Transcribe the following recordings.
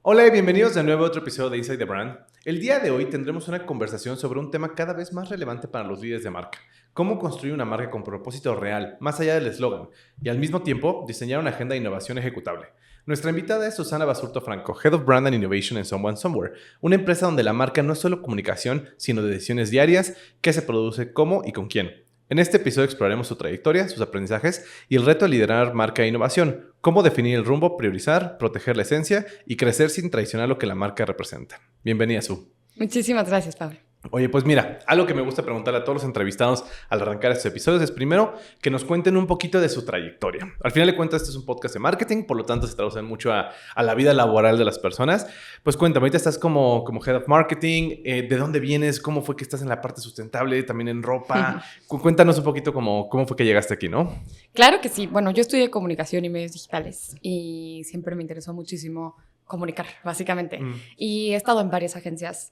Hola y bienvenidos de nuevo a otro episodio de Inside the Brand. El día de hoy tendremos una conversación sobre un tema cada vez más relevante para los líderes de marca. Cómo construir una marca con propósito real, más allá del eslogan, y al mismo tiempo diseñar una agenda de innovación ejecutable. Nuestra invitada es Susana Basurto Franco, Head of Brand and Innovation en Someone Somewhere, una empresa donde la marca no es solo comunicación, sino de decisiones diarias, qué se produce, cómo y con quién. En este episodio exploraremos su trayectoria, sus aprendizajes y el reto de liderar marca e innovación, cómo definir el rumbo, priorizar, proteger la esencia y crecer sin traicionar lo que la marca representa. Bienvenida, Su. Muchísimas gracias, Pablo. Oye, pues mira, algo que me gusta preguntarle a todos los entrevistados al arrancar estos episodios es primero que nos cuenten un poquito de su trayectoria. Al final de cuentas, este es un podcast de marketing, por lo tanto se traduce mucho a la vida laboral de las personas. Pues cuéntame, ahorita estás como Head of Marketing, ¿de dónde vienes? ¿Cómo fue que estás en la parte sustentable, también en ropa? Cuéntanos un poquito cómo fue que llegaste aquí, ¿no? Claro que sí. Bueno, yo estudié comunicación y medios digitales y siempre me interesó muchísimo comunicar, básicamente. Y he estado en varias agencias.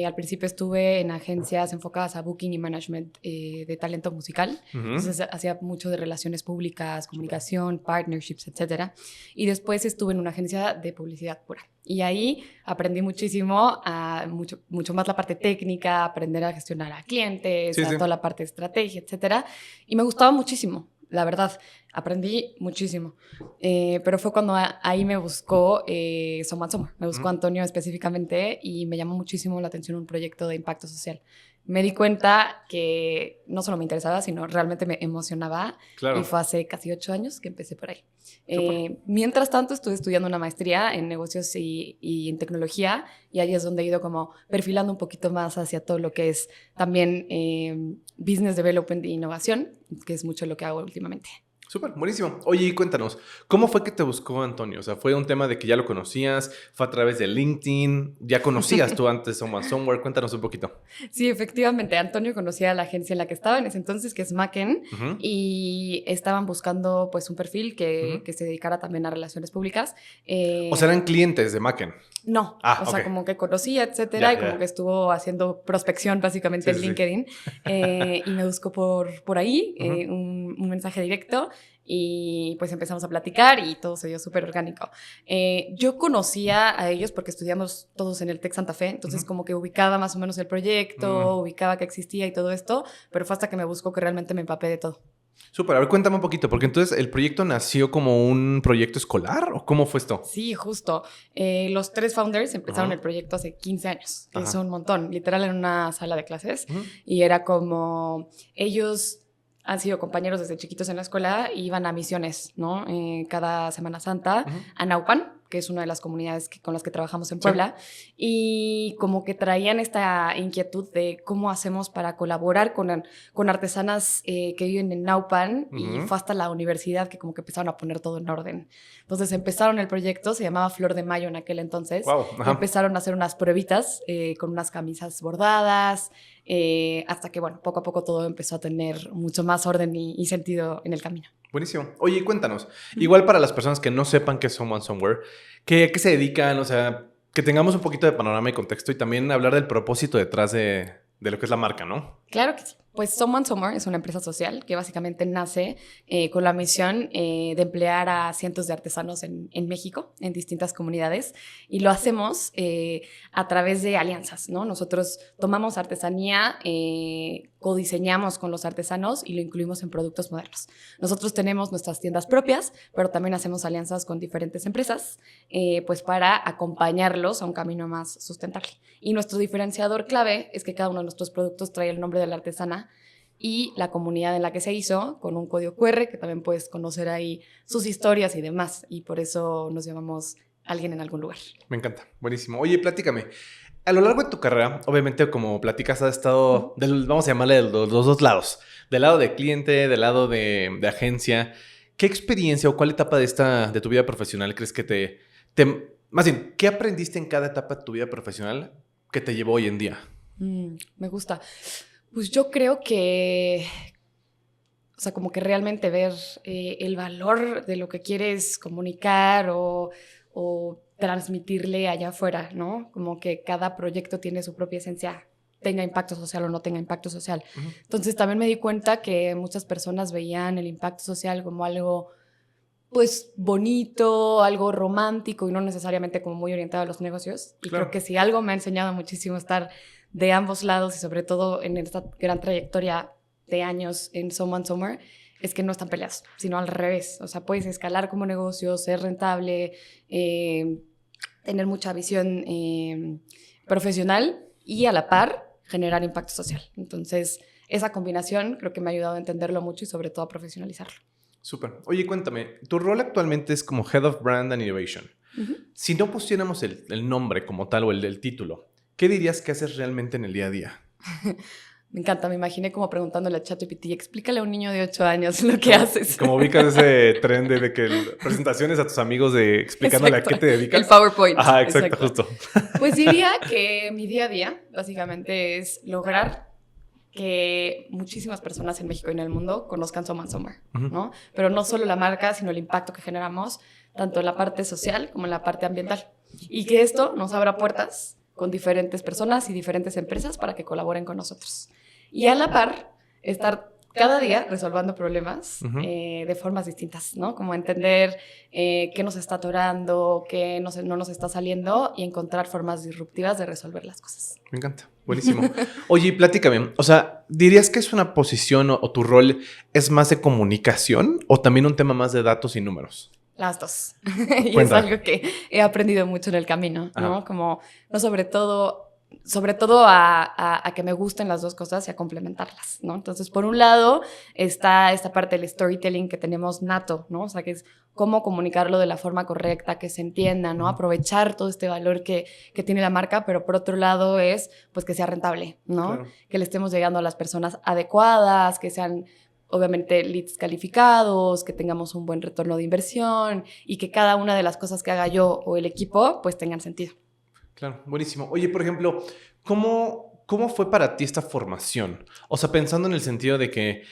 Al principio estuve en agencias enfocadas a booking y management de talento musical. Entonces hacía mucho de relaciones públicas, comunicación, partnerships, etc. Y después estuve en una agencia de publicidad pura. Y ahí aprendí muchísimo, mucho más la parte técnica, aprender a gestionar a clientes, toda la parte de estrategia, etc. Y me gustaba muchísimo. La verdad, aprendí muchísimo. Pero fue cuando ahí me buscó Someone Somewhere. Me buscó Antonio específicamente y me llamó muchísimo la atención un proyecto de impacto social. Me di cuenta que no solo me interesaba, sino realmente me emocionaba. Claro. Y fue hace casi 8 años que empecé por ahí. Mientras tanto, estuve estudiando una maestría en negocios y en tecnología. Y ahí es donde he ido como perfilando un poquito más hacia todo lo que es también business development e innovación, que es mucho lo que hago últimamente. Súper, buenísimo. Oye, y cuéntanos, ¿cómo fue que te buscó Antonio? O sea, ¿fue un tema de que ya lo conocías? ¿Fue a través de LinkedIn? ¿Ya conocías tú antes Someone Somewhere? Cuéntanos un poquito. Sí, efectivamente. Antonio conocía la agencia en la que estaba en ese entonces, que es Macken, y estaban buscando pues un perfil que se dedicara también a relaciones públicas. O sea, eran clientes de Macken. No, o sea, como que conocía, etcétera, y como que estuvo haciendo prospección básicamente en LinkedIn. Y me buscó por ahí, un mensaje directo, y pues empezamos a platicar y todo se dio súper orgánico. Yo conocía a ellos porque estudiamos todos en el Tec Santa Fe, entonces como que ubicaba más o menos el proyecto, ubicaba que existía y todo esto, pero fue hasta que me buscó que realmente me empapé de todo. Súper, a ver, cuéntame un poquito, porque entonces el proyecto nació como un proyecto escolar o cómo fue esto? Sí, justo. Los 3 founders empezaron el proyecto hace 15 años, que es un montón, literal en una sala de clases. Y era como ellos han sido compañeros desde chiquitos en la escuela y iban a misiones, ¿no? Cada Semana Santa a Naupan, que es una de las comunidades con las que trabajamos en Puebla, y como que traían esta inquietud de cómo hacemos para colaborar con artesanas que viven en Naupan, y fue hasta la universidad que como que empezaron a poner todo en orden. Entonces empezaron el proyecto, se llamaba Flor de Mayo en aquel entonces, y empezaron a hacer unas pruebitas con unas camisas bordadas, hasta que, bueno, poco a poco todo empezó a tener mucho más orden y sentido en el camino. Buenísimo. Oye, cuéntanos, igual para las personas que no sepan qué es Someone Somewhere, ¿a qué se dedican? O sea, que tengamos un poquito de panorama y contexto y también hablar del propósito detrás de lo que es la marca, ¿no? Claro que sí. Pues Someone Somewhere es una empresa social que básicamente nace con la misión de emplear a cientos de artesanos en México, en distintas comunidades, y lo hacemos a través de alianzas, ¿no? Nosotros tomamos artesanía, codiseñamos con los artesanos y lo incluimos en productos modernos. Nosotros tenemos nuestras tiendas propias, pero también hacemos alianzas con diferentes empresas, pues para acompañarlos a un camino más sustentable. Y nuestro diferenciador clave es que cada uno de nuestros productos trae el nombre de la artesana y la comunidad en la que se hizo, con un código QR, que también puedes conocer ahí sus historias y demás, y por eso nos llamamos Alguien en Algún Lugar. Me encanta, buenísimo. Oye, platícame, a lo largo de tu carrera, obviamente como platicas, has estado, vamos a llamarle de los dos lados, del lado de cliente, del lado de agencia. ¿Qué experiencia o cuál etapa de tu vida profesional crees que más bien, qué aprendiste en cada etapa de tu vida profesional que te llevó hoy en día? Me gusta. Pues yo creo que, o sea, como que realmente ver el valor de lo que quieres comunicar o transmitirle allá afuera, ¿no? Como que cada proyecto tiene su propia esencia, tenga impacto social o no tenga impacto social. Entonces también me di cuenta que muchas personas veían el impacto social como algo pues bonito, algo romántico y no necesariamente como muy orientado a los negocios. Y Claro. creo que si algo me ha enseñado muchísimo estar de ambos lados y sobre todo en esta gran trayectoria de años en Someone Somewhere, es que no están peleados, sino al revés. O sea, puedes escalar como negocio, ser rentable, tener mucha visión profesional y a la par generar impacto social. Entonces, esa combinación creo que me ha ayudado a entenderlo mucho y sobre todo a profesionalizarlo. Súper. Oye, cuéntame, tu rol actualmente es como Head of Brand and Innovation. Uh-huh. Si no pusiéramos el nombre como tal o el título, ¿qué dirías que haces realmente en el día a día? Me encanta, me imaginé como preguntándole a ChatGPT, explícale a un niño de 8 años lo que haces. Como ubicas ese tren de que presentaciones a tus amigos de explicándole Exacto. a qué te dedicas. El PowerPoint. Ajá, exacto, justo. Pues diría que mi día a día básicamente es lograr que muchísimas personas en México y en el mundo conozcan Someone Somewhere, ¿no? Pero no solo la marca, sino el impacto que generamos, tanto en la parte social como en la parte ambiental. Y que esto nos abra puertas con diferentes personas y diferentes empresas para que colaboren con nosotros. Y a la par, estar cada día resolviendo problemas de formas distintas, ¿no? Como entender qué nos está atorando, qué no nos está saliendo y encontrar formas disruptivas de resolver las cosas. Me encanta. Buenísimo. Oye, y platícame. O sea, ¿dirías que es una posición o tu rol es más de comunicación o también un tema más de datos y números? Las dos. Y es algo que he aprendido mucho en el camino, ¿no? Ajá. Como, no sobre todo a que me gusten las dos cosas y a complementarlas, ¿no? Entonces, por un lado, está esta parte del storytelling que tenemos nato, ¿no? O sea, que es cómo comunicarlo de la forma correcta, que se entienda, ¿no? Aprovechar todo este valor que tiene la marca, pero por otro lado es, pues, que sea rentable, ¿no? Claro. Que le estemos llegando a las personas adecuadas, que sean obviamente leads calificados, que tengamos un buen retorno de inversión y que cada una de las cosas que haga yo o el equipo, pues, tengan sentido. Claro, buenísimo. Oye, por ejemplo, ¿cómo fue para ti esta formación? O sea, pensando en el sentido de que,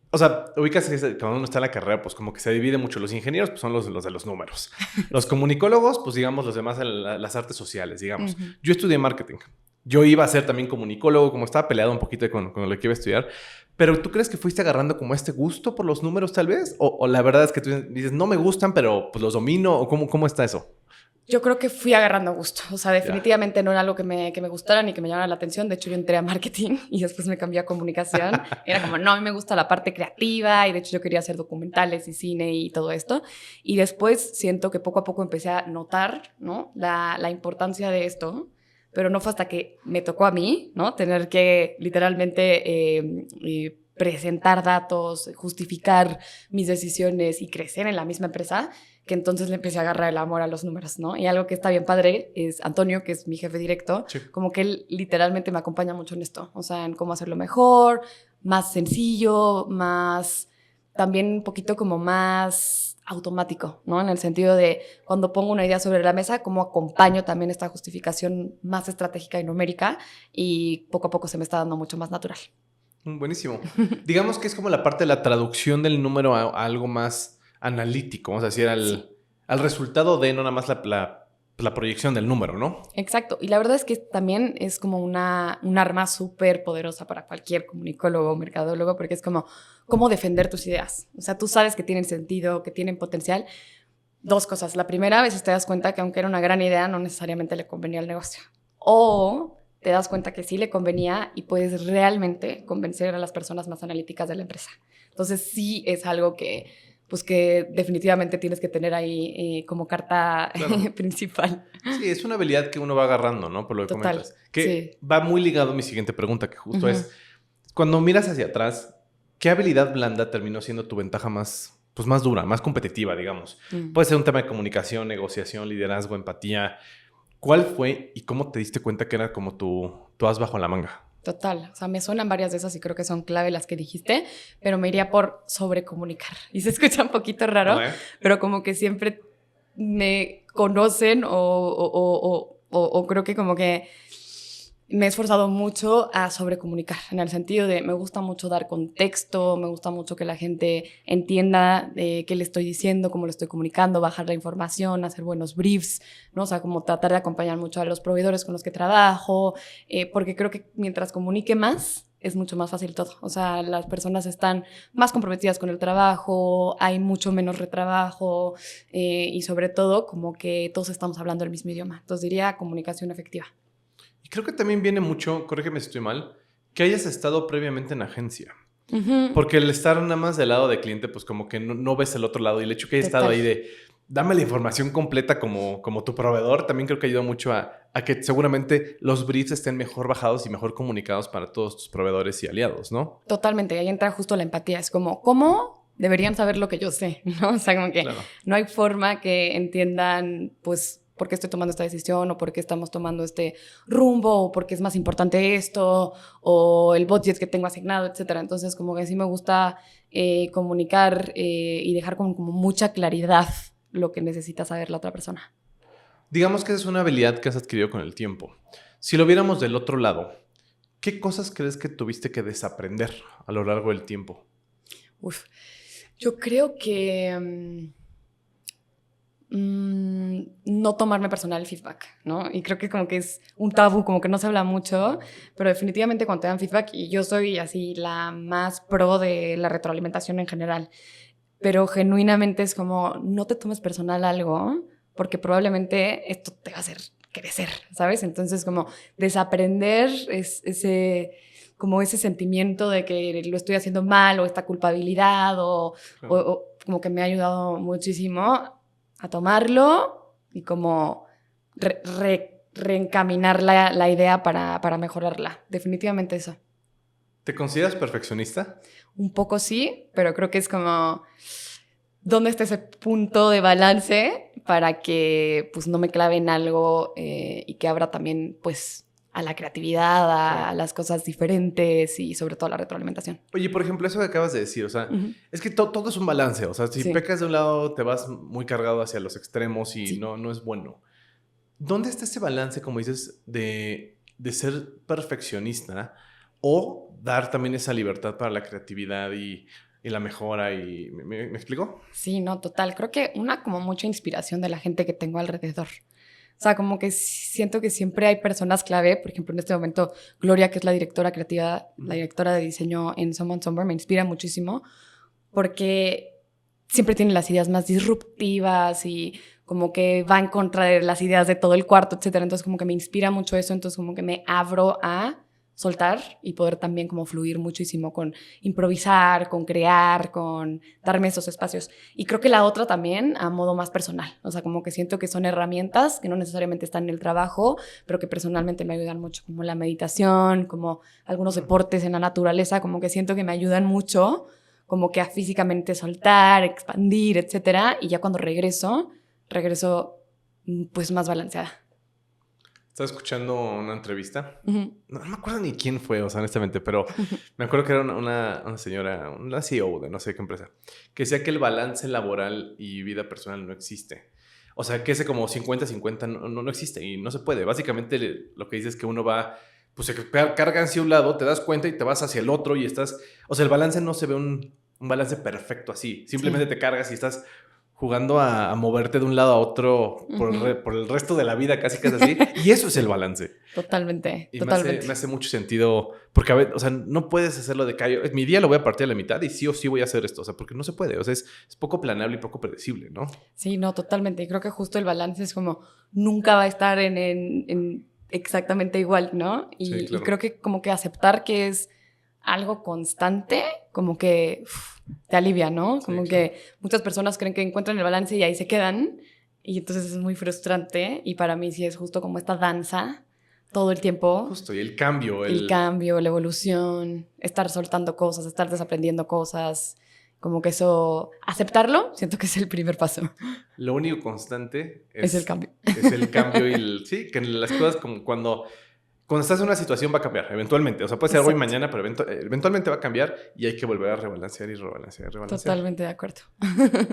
o sea, ubicas que cuando uno está en la carrera, pues como que se divide mucho. Los ingenieros, pues son los de los números. Los comunicólogos, pues digamos, los demás, las artes sociales, digamos. Yo estudié marketing. Yo iba a ser también comunicólogo, como estaba peleado un poquito con lo que iba a estudiar. Pero ¿tú crees que fuiste agarrando como este gusto por los números tal vez? ¿O la verdad es que tú dices, no me gustan, pero pues los domino? ¿O cómo está eso? Yo creo que fui agarrando gusto. O sea, definitivamente no era algo que me gustara ni que me llamara la atención. De hecho, yo entré a marketing y después me cambié a comunicación. Era como, no, a mí me gusta la parte creativa y de hecho yo quería hacer documentales y cine y todo esto. Y después siento que poco a poco empecé a notar, ¿no? la importancia de esto. Pero no fue hasta que me tocó a mí, ¿no? Tener que literalmente presentar datos, justificar mis decisiones y crecer en la misma empresa, que entonces le empecé a agarrar el amor a los números, ¿no? Y algo que está bien padre es Antonio, que es mi jefe directo, sí. Como que él literalmente me acompaña mucho en esto, o sea, en cómo hacerlo mejor, más sencillo, más, también un poquito como más automático, ¿no? En el sentido de cuando pongo una idea sobre la mesa, cómo acompaño también esta justificación más estratégica y numérica y poco a poco se me está dando mucho más natural. Buenísimo. Digamos que es como la parte de la traducción del número a algo más analítico, vamos a decir, al resultado de no nada más la proyección del número, ¿no? Exacto. Y la verdad es que también es como un arma súper poderosa para cualquier comunicólogo o mercadólogo, porque es como cómo defender tus ideas. O sea, tú sabes que tienen sentido, que tienen potencial. Dos cosas. La primera, a veces te das cuenta que aunque era una gran idea, no necesariamente le convenía al negocio. O te das cuenta que sí le convenía y puedes realmente convencer a las personas más analíticas de la empresa. Entonces sí es algo que definitivamente tienes que tener ahí como carta principal. Sí, es una habilidad que uno va agarrando, ¿no? Por lo que comentas. Que sí. Va muy ligado a mi siguiente pregunta, que justo es, cuando miras hacia atrás, ¿qué habilidad blanda terminó siendo tu ventaja más dura, más competitiva, digamos? Puede ser un tema de comunicación, negociación, liderazgo, empatía. ¿Cuál fue y cómo te diste cuenta que era como tu as bajo la manga? Total, o sea, me suenan varias de esas y creo que son clave las que dijiste, pero me iría por sobrecomunicar. Y se escucha un poquito raro, pero como que siempre me conocen o creo que como que me he esforzado mucho a sobrecomunicar, en el sentido de me gusta mucho dar contexto, me gusta mucho que la gente entienda qué le estoy diciendo, cómo lo estoy comunicando, bajar la información, hacer buenos briefs, ¿no? O sea, como tratar de acompañar mucho a los proveedores con los que trabajo, porque creo que mientras comunique más, es mucho más fácil todo. O sea, las personas están más comprometidas con el trabajo, hay mucho menos retrabajo y sobre todo como que todos estamos hablando el mismo idioma. Entonces diría comunicación efectiva. Y creo que también viene mucho, corrígeme si estoy mal, que hayas estado previamente en agencia. Uh-huh. Porque el estar nada más del lado de cliente, pues como que no ves el otro lado. Y el hecho que hayas estado ahí de dame la información completa como tu proveedor, también creo que ayuda mucho a que seguramente los briefs estén mejor bajados y mejor comunicados para todos tus proveedores y aliados, ¿no? Totalmente, ahí entra justo la empatía. Es como, ¿cómo deberían saber lo que yo sé? ¿No? O sea, como que no hay forma que entiendan, pues, por qué estoy tomando esta decisión o por qué estamos tomando este rumbo o por qué es más importante esto o el budget que tengo asignado, etcétera. Entonces, como que sí me gusta comunicar y dejar como mucha claridad lo que necesita saber la otra persona. Digamos que esa es una habilidad que has adquirido con el tiempo. Si lo viéramos del otro lado, ¿qué cosas crees que tuviste que desaprender a lo largo del tiempo? Yo creo que no tomarme personal el feedback, ¿no? Y creo que como que es un tabú, como que no se habla mucho, pero definitivamente cuando te dan feedback, y yo soy así la más pro de la retroalimentación en general, pero genuinamente es como, no te tomes personal algo, porque probablemente esto te va a hacer crecer, ¿sabes? Entonces, como desaprender ese sentimiento de que lo estoy haciendo mal o esta culpabilidad o como que me ha ayudado muchísimo a tomarlo y como reencaminar la idea para mejorarla. Definitivamente eso. ¿Te consideras perfeccionista? Un poco sí, pero creo que es como dónde está ese punto de balance para que pues no me clave en algo y que abra también pues a la creatividad, a las cosas diferentes y sobre todo a la retroalimentación. Oye, por ejemplo, eso que acabas de decir, o sea, es que todo es un balance, o sea, si pecas de un lado te vas muy cargado hacia los extremos y no es bueno. ¿Dónde está ese balance, como dices, de ser perfeccionista o dar también esa libertad para la creatividad y la mejora? ¿Me explico? Sí, no, total. Creo que como mucha inspiración de la gente que tengo alrededor. O sea, como que siento que siempre hay personas clave. Por ejemplo, en este momento, Gloria, que es la directora creativa, la directora de diseño en Someone Somewhere, me inspira muchísimo porque siempre tiene las ideas más disruptivas y como que va en contra de las ideas de todo el cuarto, etcétera. Entonces, como que me inspira mucho eso. Entonces, como que me abro a soltar y poder también como fluir muchísimo con improvisar, con crear, con darme esos espacios. Y creo que la otra también a modo más personal. O sea, como que siento que son herramientas que no necesariamente están en el trabajo, pero que personalmente me ayudan mucho, como la meditación, como algunos deportes en la naturaleza, como que siento que me ayudan mucho, como que a físicamente soltar, expandir, etcétera. Y ya cuando regreso pues más balanceada. Estaba escuchando una entrevista. No me acuerdo ni quién fue, o sea, honestamente, pero me acuerdo que era una señora, una CEO de no sé qué empresa, que decía que el balance laboral y vida personal no existe. O sea, que ese como 50-50 no existe y no se puede. Básicamente lo que dice es que uno va, pues se carga hacia un lado, te das cuenta y te vas hacia el otro y estás... O sea, el balance no se ve un balance perfecto así. Simplemente te cargas y estás jugando a moverte de un lado a otro por el resto de la vida, casi así. Y eso es el balance. Totalmente, y totalmente. Me hace mucho sentido, porque a ver, o sea, no puedes hacerlo de callo. Mi día lo voy a partir a la mitad y sí o sí voy a hacer esto, o sea, porque no se puede. O sea, es poco planeable y poco predecible, ¿no? Sí, no, totalmente. Y creo que justo el balance es como nunca va a estar en exactamente igual, ¿no? Y, sí, claro. Y creo que como que aceptar que es algo constante, como que te alivia, ¿no? Como sí, que claro. Muchas personas creen que encuentran el balance y ahí se quedan, y entonces es muy frustrante, y para mí sí es justo como esta danza todo el tiempo. Justo, y el cambio. El cambio, la evolución, estar soltando cosas, estar desaprendiendo cosas, como que eso, aceptarlo, siento que es el primer paso. Lo único constante es el cambio. Es el cambio y sí, que las cosas como cuando estás en una situación va a cambiar, eventualmente. O sea, puede ser hoy mañana, pero eventualmente va a cambiar y hay que volver a rebalancear y rebalancear. Totalmente de acuerdo.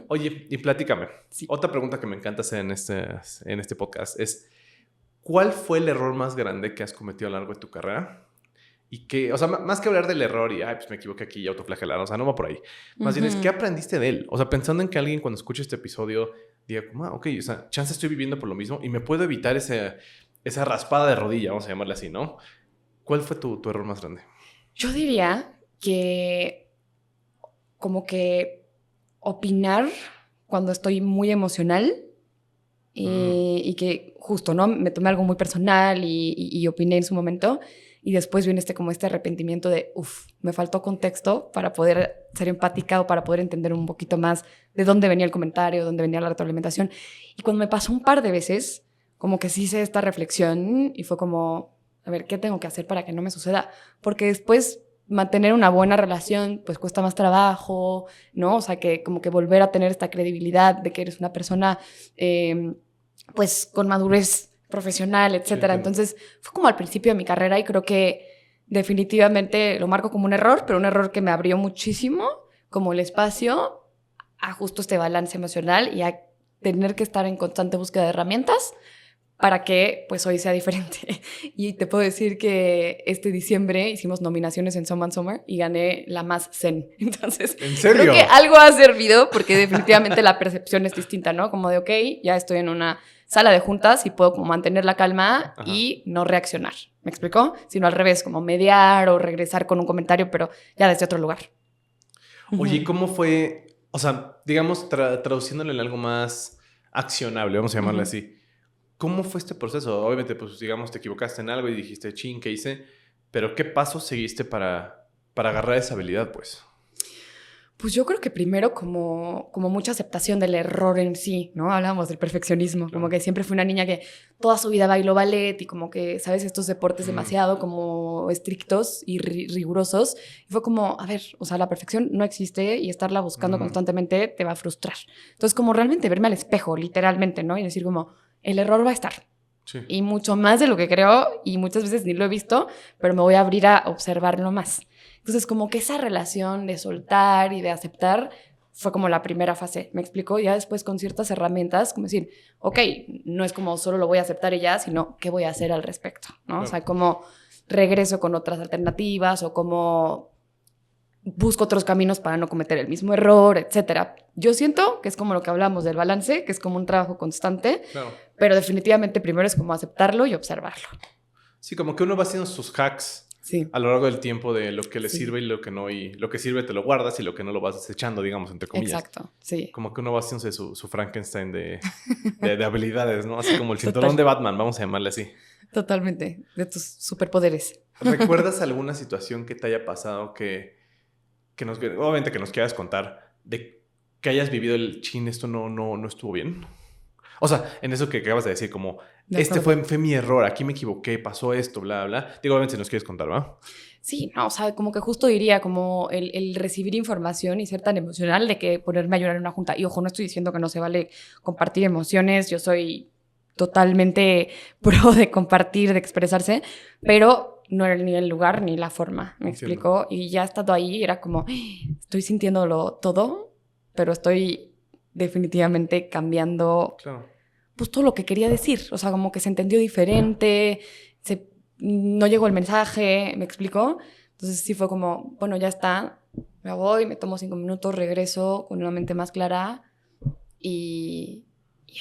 Oye, y platícame. Sí. Otra pregunta que me encanta hacer en este podcast es, ¿cuál fue el error más grande que has cometido a lo largo de tu carrera? Y que, o sea, más que hablar del error y, pues me equivoqué aquí y autoflagelar, o sea, no va por ahí. Más bien es, ¿qué aprendiste de él? O sea, pensando en que alguien cuando escuche este episodio diga, ok, o sea, chance estoy viviendo por lo mismo y me puedo evitar esa raspada de rodilla, vamos a llamarle así, ¿no? ¿Cuál fue tu error más grande? Yo diría que como que opinar cuando estoy muy emocional y que justo, ¿no? Me tomé algo muy personal y opiné en su momento y después viene como este arrepentimiento de, me faltó contexto para poder ser empática o para poder entender un poquito más de dónde venía el comentario, dónde venía la retroalimentación. Y cuando me pasó un par de veces, como que sí hice esta reflexión y fue como, a ver, ¿qué tengo que hacer para que no me suceda? Porque después mantener una buena relación pues cuesta más trabajo, ¿no? O sea, que como que volver a tener esta credibilidad de que eres una persona pues con madurez profesional, etcétera. Sí, entonces fue como al principio de mi carrera y creo que definitivamente lo marco como un error, pero un error que me abrió muchísimo como el espacio a justo este balance emocional y a tener que estar en constante búsqueda de herramientas para que pues hoy sea diferente. Y te puedo decir que este diciembre hicimos nominaciones en Some Summer y gané la más zen. Entonces, ¿en serio? Creo que algo ha servido porque definitivamente la percepción es distinta, ¿no? Como de, ok, ya estoy en una sala de juntas y puedo como mantener la calma y no reaccionar. ¿Me explicó? Sino al revés, como mediar o regresar con un comentario, pero ya desde otro lugar. Oye, ¿cómo fue? O sea, digamos, traduciéndolo en algo más accionable, vamos a llamarlo así. ¿Cómo fue este proceso? Obviamente, pues, digamos, te equivocaste en algo y dijiste, chin, ¿qué hice? Pero, ¿qué pasos seguiste para agarrar esa habilidad, pues? Pues yo creo que primero como mucha aceptación del error en sí, ¿no? Hablábamos del perfeccionismo, como que siempre fui una niña que toda su vida bailó ballet y como que, ¿sabes? Estos deportes demasiado como estrictos y rigurosos. Y fue como, a ver, o sea, la perfección no existe y estarla buscando constantemente te va a frustrar. Entonces, como realmente verme al espejo, literalmente, ¿no? Y decir como, el error va a estar. Sí. Y mucho más de lo que creo y muchas veces ni lo he visto, pero me voy a abrir a observarlo más. Entonces, como que esa relación de soltar y de aceptar fue como la primera fase, ¿me explico? Ya después con ciertas herramientas, como decir, ok, no es como solo lo voy a aceptar y ya, sino qué voy a hacer al respecto, ¿no? Claro. O sea, cómo regreso con otras alternativas o cómo busco otros caminos para no cometer el mismo error, etcétera. Yo siento que es como lo que hablamos del balance, que es como un trabajo constante, claro. Pero definitivamente primero es como aceptarlo y observarlo. Sí, como que uno va haciendo sus hacks a lo largo del tiempo de lo que le sirve y lo que no, y lo que sirve te lo guardas y lo que no lo vas desechando, digamos, entre comillas. Exacto, sí. Como que uno va haciéndose su Frankenstein de habilidades, ¿no? Así como el cinturón de Batman, vamos a llamarle así. Totalmente, de tus superpoderes. ¿Recuerdas alguna situación que te haya pasado obviamente que nos quieras contar, de que hayas vivido el chin, esto no estuvo bien? O sea, en eso que acabas de decir, como, fue mi error, aquí me equivoqué, pasó esto, bla, bla. Digo, obviamente si nos quieres contar, ¿va? Sí, no, o sea, como que justo diría como el recibir información y ser tan emocional de que ponerme a llorar en una junta. Y ojo, no estoy diciendo que no se vale compartir emociones, yo soy totalmente pro de compartir, de expresarse, pero no era ni el lugar ni la forma, ¿me explico? Y ya estando ahí era como, estoy sintiéndolo todo, pero estoy definitivamente cambiando pues todo lo que quería decir. O sea, como que se entendió diferente, no llegó el mensaje, ¿me explicó? Entonces sí fue como, bueno, ya está, me voy, me tomo 5 minutos, regreso con una mente más clara y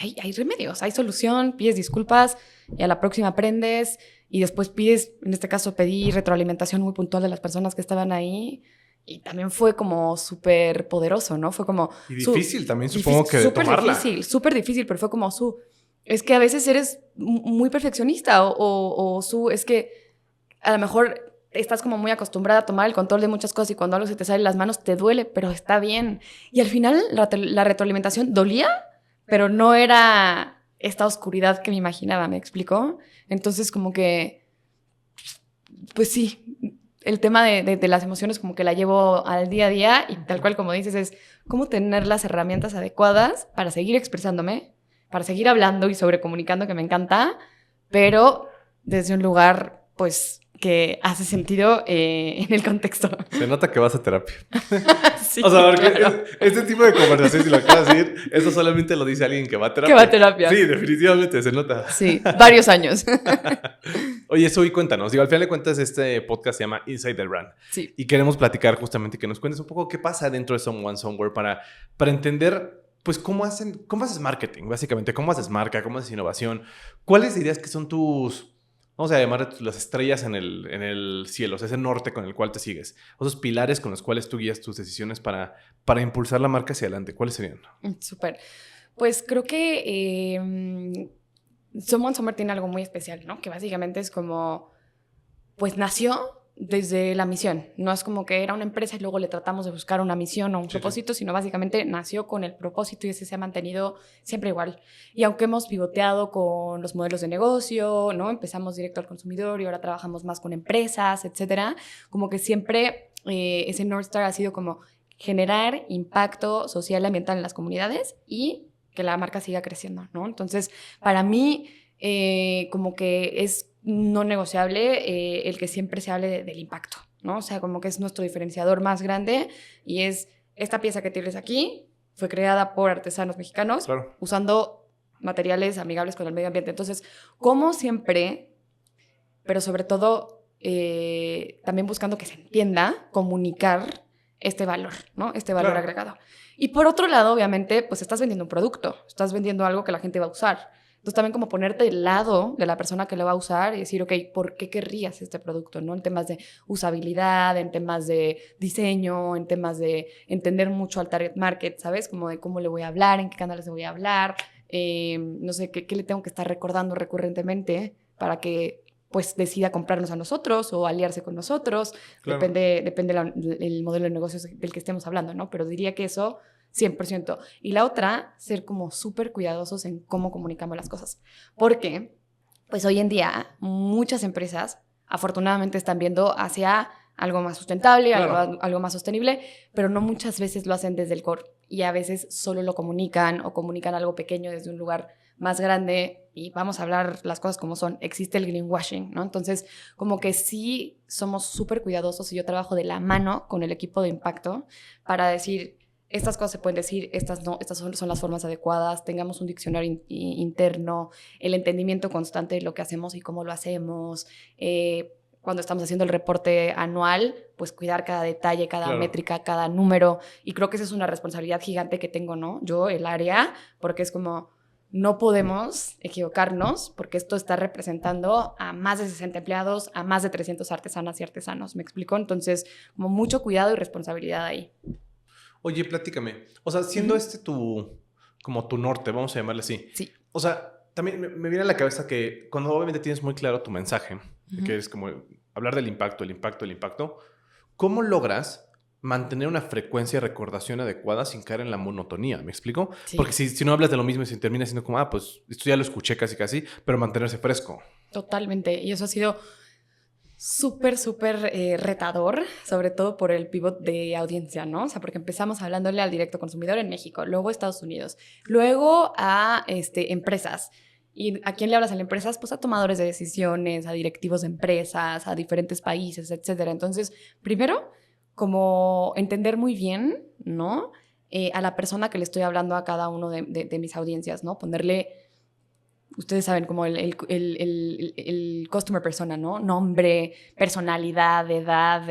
hay remedios, hay solución, pides disculpas y a la próxima aprendes y después pides, en este caso pedí retroalimentación muy puntual de las personas que estaban ahí. Y también fue como súper poderoso, ¿no? Fue como... Y difícil también, supongo que de tomarla. Súper difícil, pero fue como es que a veces eres muy perfeccionista o es que a lo mejor estás como muy acostumbrada a tomar el control de muchas cosas y cuando algo se te sale de las manos te duele, pero está bien. Y al final la retroalimentación dolía, pero no era esta oscuridad que me imaginaba, ¿me explicó? Entonces como que, pues sí... El tema de las emociones como que la llevo al día a día y tal cual como dices es cómo tener las herramientas adecuadas para seguir expresándome, para seguir hablando y sobrecomunicando que me encanta, pero desde un lugar pues que hace sentido en el contexto. Se nota que vas a terapia. Sí, o sea, porque claro. Este tipo de conversaciones, si lo acabas de decir, eso solamente lo dice alguien que va a terapia. Que va a terapia. Sí, definitivamente, se nota. Sí, varios años. Oye, Zoe, cuéntanos. Digo, al final de cuentas, este podcast se llama Inside the Brand. Sí. Y queremos platicar justamente, que nos cuentes un poco qué pasa dentro de Someone Somewhere para entender, pues, cómo haces marketing, básicamente. Cómo haces marca, cómo haces innovación. ¿Cuáles dirías que son tus vamos a llamar las estrellas en el cielo, o sea, ese norte con el cual te sigues, esos pilares con los cuales tú guías tus decisiones para impulsar la marca hacia adelante, ¿cuáles serían? Súper. Pues creo que Someone Summer tiene algo muy especial, ¿no? Que básicamente es como, pues nació desde la misión. No es como que era una empresa y luego le tratamos de buscar una misión o un propósito, sino básicamente nació con el propósito y ese se ha mantenido siempre igual. Y aunque hemos pivoteado con los modelos de negocio, ¿no? Empezamos directo al consumidor y ahora trabajamos más con empresas, etcétera, como que siempre ese North Star ha sido como generar impacto social y ambiental en las comunidades y que la marca siga creciendo, ¿no? Entonces, para mí, como que es no negociable el que siempre se hable del impacto, ¿no? O sea, como que es nuestro diferenciador más grande y es esta pieza que tienes aquí fue creada por artesanos mexicanos usando materiales amigables con el medio ambiente. Entonces, como siempre, pero sobre todo también buscando que se entienda, comunicar este valor, ¿no? Este valor agregado. Y por otro lado, obviamente, pues estás vendiendo un producto, estás vendiendo algo que la gente va a usar. Entonces también como ponerte del lado de la persona que lo va a usar y decir, ok, ¿por qué querrías este producto? ¿No? En temas de usabilidad, en temas de diseño, en temas de entender mucho al target market, ¿sabes? Como de cómo le voy a hablar, en qué canales le voy a hablar, no sé, qué le tengo que estar recordando recurrentemente para que pues decida comprarnos a nosotros o aliarse con nosotros. Depende el modelo de negocios del que estemos hablando, ¿no? Pero diría que eso 100%. Y la otra, ser como súper cuidadosos en cómo comunicamos las cosas. Porque, pues hoy en día, muchas empresas afortunadamente están viendo hacia algo más sustentable, algo más sostenible, pero no muchas veces lo hacen desde el core. Y a veces solo lo comunican o comunican algo pequeño desde un lugar más grande y vamos a hablar las cosas como son. Existe el greenwashing, ¿no? Entonces, como que sí somos súper cuidadosos y yo trabajo de la mano con el equipo de impacto para decir, estas cosas se pueden decir, estas no, estas son las formas adecuadas, tengamos un diccionario interno, el entendimiento constante de lo que hacemos y cómo lo hacemos. Cuando estamos haciendo el reporte anual, pues cuidar cada detalle, cada métrica, cada número. Y creo que esa es una responsabilidad gigante que tengo, ¿no? Yo, el área, porque es como, no podemos equivocarnos porque esto está representando a más de 60 empleados, a más de 300 artesanas y artesanos. ¿Me explico? Entonces, como mucho cuidado y responsabilidad ahí. Oye, platícame. O sea, siendo como tu norte, vamos a llamarle así. Sí. O sea, también me viene a la cabeza que cuando obviamente tienes muy claro tu mensaje, que es como hablar del impacto, el impacto, el impacto, ¿cómo logras mantener una frecuencia de recordación adecuada sin caer en la monotonía? ¿Me explico? Sí. Porque si no hablas de lo mismo y se termina siendo como, pues esto ya lo escuché casi, pero mantenerse fresco. Totalmente. Y eso ha sido súper retador, sobre todo por el pivot de audiencia, ¿no? O sea, porque empezamos hablándole al directo consumidor en México, luego a Estados Unidos, luego a empresas. ¿Y a quién le hablas a las empresas? Pues a tomadores de decisiones, a directivos de empresas, a diferentes países, etcétera. Entonces, primero, como entender muy bien, ¿no? A la persona que le estoy hablando a cada uno de mis audiencias, ¿no? Ponerle, ustedes saben, como el customer persona, ¿no? Nombre, personalidad, edad,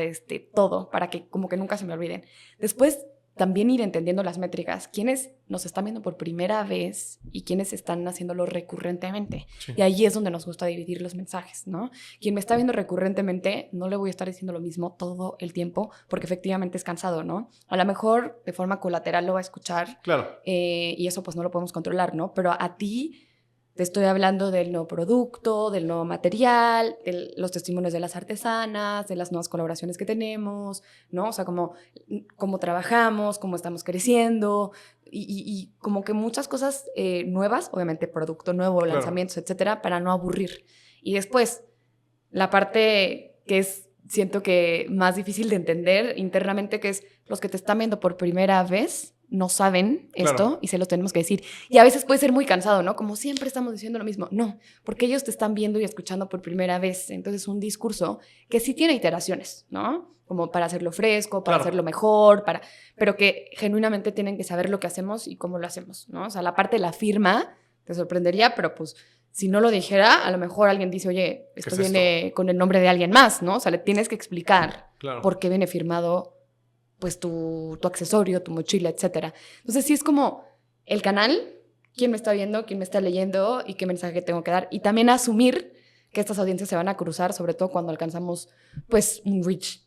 todo, para que como que nunca se me olviden. Después, también ir entendiendo las métricas. ¿Quiénes nos están viendo por primera vez y quiénes están haciéndolo recurrentemente? Sí. Y ahí es donde nos gusta dividir los mensajes, ¿no? Quien me está viendo recurrentemente, no le voy a estar diciendo lo mismo todo el tiempo, porque efectivamente es cansado, ¿no? A lo mejor de forma colateral lo va a escuchar. Claro. Y eso pues no lo podemos controlar, ¿no? Pero a ti te estoy hablando del nuevo producto, del nuevo material, de los testimonios de las artesanas, de las nuevas colaboraciones que tenemos, ¿no? O sea, cómo trabajamos, cómo estamos creciendo y como que muchas cosas nuevas, obviamente producto nuevo, claro, lanzamientos, etcétera, para no aburrir. Y después, la parte que es, siento que más difícil de entender internamente, que es los que te están viendo por primera vez, no saben esto, claro, y se los tenemos que decir. Y a veces puede ser muy cansado, ¿no? Como siempre estamos diciendo lo mismo. No, porque ellos te están viendo y escuchando por primera vez. Entonces, un discurso que sí tiene iteraciones, ¿no? Como para hacerlo fresco, para hacerlo mejor, pero que genuinamente tienen que saber lo que hacemos y cómo lo hacemos, ¿no? O sea, la parte de la firma te sorprendería, pero pues si no lo dijera, a lo mejor alguien dice, oye, esto viene con el nombre de alguien más, ¿no? O sea, le tienes que explicar por qué viene firmado pues tu accesorio, tu mochila, etcétera. Entonces sí es como el canal, quién me está viendo, quién me está leyendo y qué mensaje tengo que dar. Y también asumir que estas audiencias se van a cruzar, sobre todo cuando alcanzamos, pues, un reach.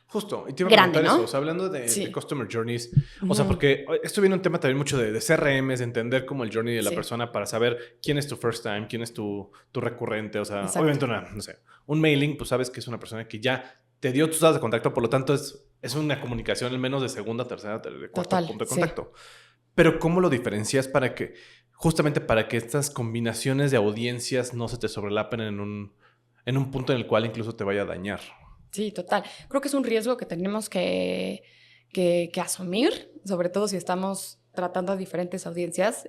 Justo, y te iba a Grande, preguntar ¿no? eso, o sea, hablando de Sí. Customer Journeys, o sea, porque esto viene un tema también mucho de CRMs, de entender como el journey de la Sí. persona para saber quién es tu first time, quién es tu recurrente, o sea, Exacto. obviamente no sé, un mailing, pues sabes que es una persona que ya te dio tus datos de contacto, por lo tanto es una comunicación al menos de segunda, tercera, de cuarto Total, punto de sí. contacto. Pero ¿cómo lo diferencias para que, justamente para que estas combinaciones de audiencias no se te sobrelapen en un punto en el cual incluso te vaya a dañar? Sí, total. Creo que es un riesgo que tenemos que asumir, sobre todo si estamos tratando a diferentes audiencias,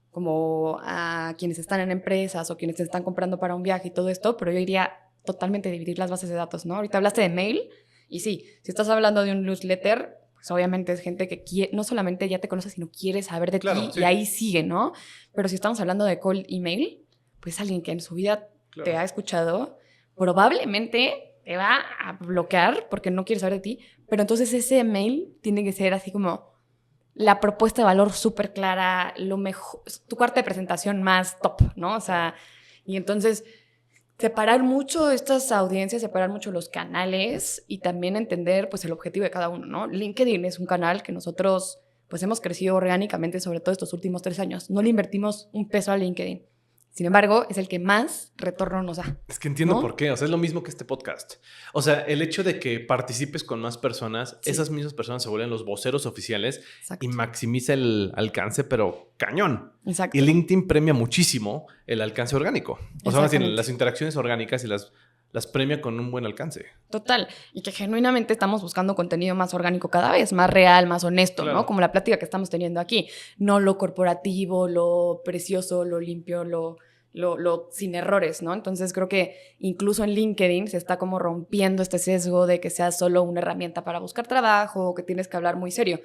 como a quienes están en empresas o quienes te están comprando para un viaje y todo esto, pero yo diría totalmente dividir las bases de datos, ¿no? Ahorita hablaste de mail y sí, si estás hablando de un newsletter, pues obviamente es gente que no solamente ya te conoce, sino quiere saber de Claro, ti sí. y ahí sigue, ¿no? Pero si estamos hablando de cold email, pues alguien que en su vida Claro. te ha escuchado, probablemente te va a bloquear porque no quiere saber de ti, pero entonces ese mail tiene que ser así como la propuesta de valor súper clara, lo mejor, tu carta de presentación más top, ¿no? O sea, y entonces separar mucho estas audiencias, separar mucho los canales y también entender pues el objetivo de cada uno, ¿no? LinkedIn es un canal que nosotros pues hemos crecido orgánicamente, sobre todo estos últimos 3 años. No le invertimos un peso a LinkedIn. Sin embargo, es el que más retorno nos da. Es que entiendo ¿no? por qué. O sea, es lo mismo que este podcast. O sea, el hecho de que participes con más personas, Sí. esas mismas personas se vuelven los voceros oficiales Exacto. y maximiza el alcance, pero cañón. Exacto. Y LinkedIn premia muchísimo el alcance orgánico. O sea, más bien, Exactamente. las interacciones orgánicas y las premia con un buen alcance. Total. Y que genuinamente estamos buscando contenido más orgánico cada vez, más real, más honesto, Claro. ¿no? Como la plática que estamos teniendo aquí. No lo corporativo, lo precioso, lo limpio, lo sin errores, ¿no? Entonces creo que incluso en LinkedIn se está como rompiendo este sesgo de que sea solo una herramienta para buscar trabajo o que tienes que hablar muy serio.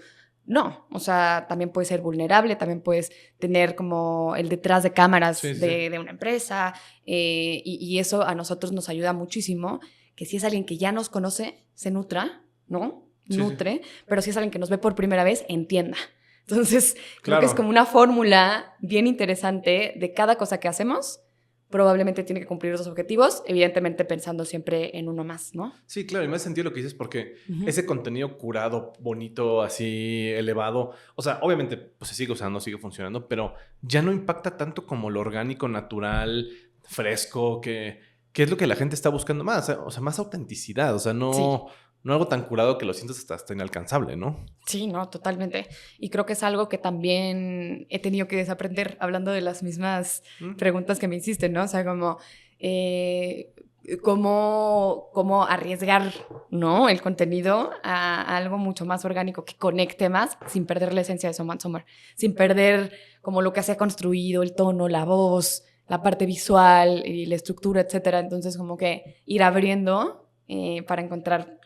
No, o sea, también puedes ser vulnerable, también puedes tener como el detrás de cámaras Sí, sí. de una empresa y eso a nosotros nos ayuda muchísimo, que si es alguien que ya nos conoce, se nutra, ¿no? Sí, Nutre, pero si es alguien que nos ve por primera vez, entienda. Entonces, creo Claro. que es como una fórmula bien interesante de cada cosa que hacemos. Probablemente tiene que cumplir esos objetivos, evidentemente pensando siempre en uno más, ¿no? Sí, claro, y me hace sentido lo que dices porque Ujú. ese contenido curado, bonito, así elevado, o sea, obviamente pues se sigue usando, sigue funcionando, pero ya no impacta tanto como lo orgánico, natural, fresco, que es lo que la gente está buscando más, o sea, más autenticidad, o sea, no algo tan curado que lo sientas hasta inalcanzable, ¿no? Sí, no, totalmente. Y creo que es algo que también he tenido que desaprender, hablando de las mismas preguntas que me hiciste, ¿no? O sea, como cómo arriesgar, ¿no? El contenido a algo mucho más orgánico que conecte más sin perder la esencia de Someone Somewhere, sin perder como lo que se ha construido, el tono, la voz, la parte visual y la estructura, etcétera. Entonces, como que ir abriendo para encontrar